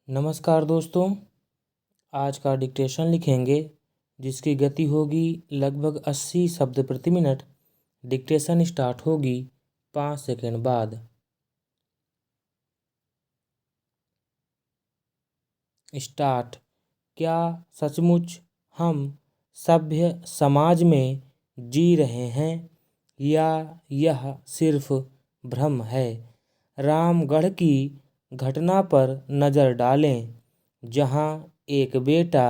नमस्कार दोस्तों, आज का डिक्टेशन लिखेंगे जिसकी गति होगी लगभग 80 शब्द प्रति मिनट। डिक्टेशन स्टार्ट होगी 5 सेकंड बाद। स्टार्ट। क्या सचमुच हम सभ्य समाज में जी रहे हैं या यह सिर्फ भ्रम है? रामगढ़ की घटना पर नज़र डालें, जहां एक बेटा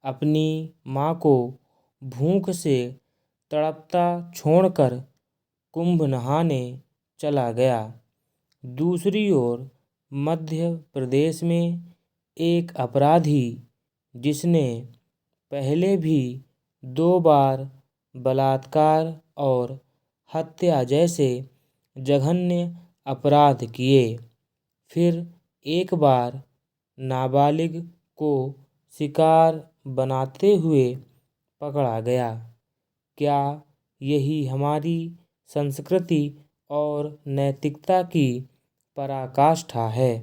अपनी मां को भूख से तड़पता छोड़कर कुंभ नहाने चला गया। दूसरी ओर मध्य प्रदेश में एक अपराधी जिसने पहले भी 2 बार बलात्कार और हत्या जैसे जघन्य अपराध किए, फिर एक बार नाबालिग को शिकार बनाते हुए पकड़ा गया। क्या यही हमारी संस्कृति और नैतिकता की पराकाष्ठा है?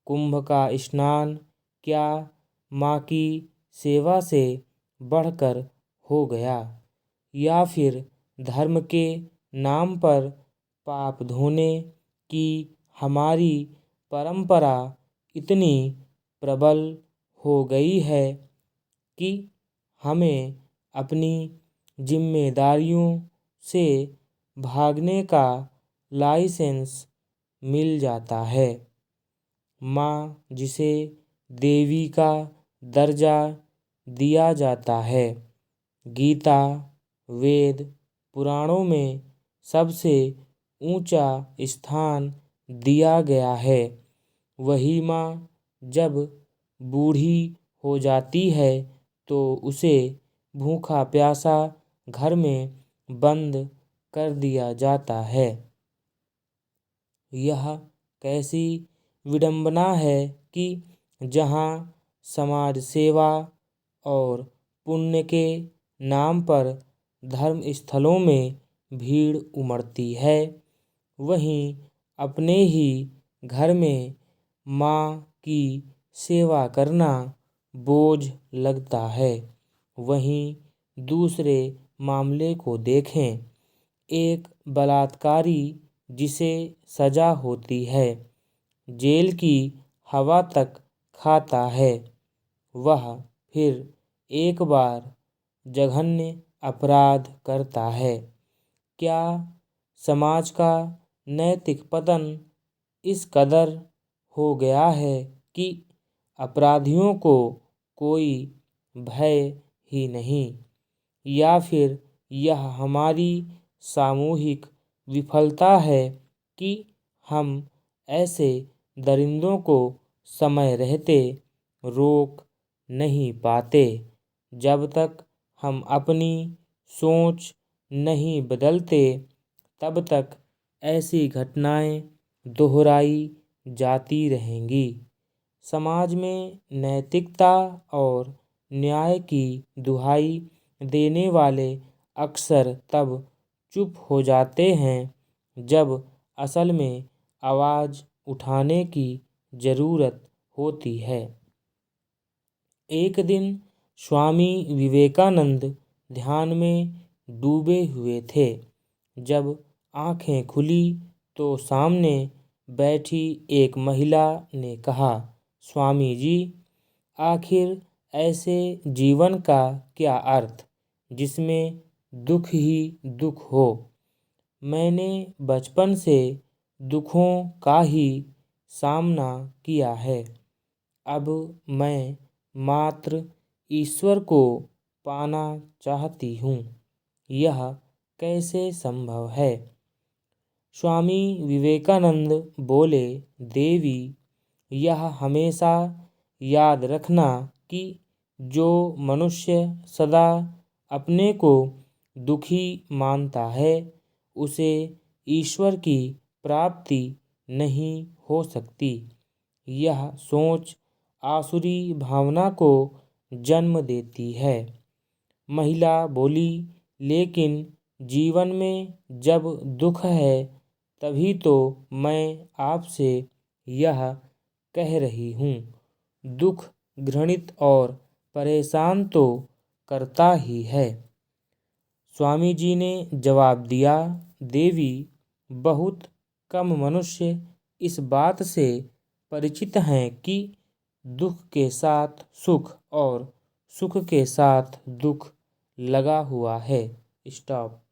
कुंभ का स्नान क्या माँ की सेवा से बढ़कर हो गया, या फिर धर्म के नाम पर पाप धोने की हमारी परंपरा इतनी प्रबल हो गई है कि हमें अपनी जिम्मेदारियों से भागने का लाइसेंस मिल जाता है? माँ, जिसे देवी का दर्जा दिया जाता है, गीता, वेद, पुराणों में सबसे ऊंचा स्थान दिया गया है, वही माँ जब बूढ़ी हो जाती है तो उसे भूखा प्यासा घर में बंद कर दिया जाता है। यह कैसी विडंबना है कि जहाँ समाज सेवा और पुण्य के नाम पर धर्म स्थलों में भीड़ उमड़ती है, वहीं अपने ही घर में माँ की सेवा करना बोझ लगता है। वहीं दूसरे मामले को देखें, एक बलात्कारी जिसे सजा होती है, जेल की हवा तक खाता है, वह फिर एक बार जघन्य अपराध करता है। क्या समाज का नैतिक पतन इस कदर हो गया है कि अपराधियों को कोई भय ही नहीं, या फिर यह हमारी सामूहिक विफलता है कि हम ऐसे दरिंदों को समय रहते रोक नहीं पाते? जब तक हम अपनी सोच नहीं बदलते, तब तक ऐसी घटनाएं दोहराई जाती रहेंगी। समाज में नैतिकता और न्याय की दुहाई देने वाले अक्सर तब चुप हो जाते हैं जब असल में आवाज़ उठाने की ज़रूरत होती है। एक दिन स्वामी विवेकानंद ध्यान में डूबे हुए थे। जब आंखें खुली तो सामने बैठी एक महिला ने कहा, स्वामी जी, आखिर ऐसे जीवन का क्या अर्थ जिसमें दुख ही दुख हो? मैंने बचपन से दुखों का ही सामना किया है। अब मैं मात्र ईश्वर को पाना चाहती हूँ। यह कैसे संभव है? स्वामी विवेकानंद बोले, देवी, यह हमेशा याद रखना कि जो मनुष्य सदा अपने को दुखी मानता है, उसे ईश्वर की प्राप्ति नहीं हो सकती। यह सोच आसुरी भावना को जन्म देती है। महिला बोली, लेकिन जीवन में जब दुख है तभी तो मैं आपसे यह कह रही हूँ। दुख घृणित और परेशान तो करता ही है। स्वामी जी ने जवाब दिया, देवी, बहुत कम मनुष्य इस बात से परिचित हैं कि दुख के साथ सुख और सुख के साथ दुख लगा हुआ है। स्टॉप।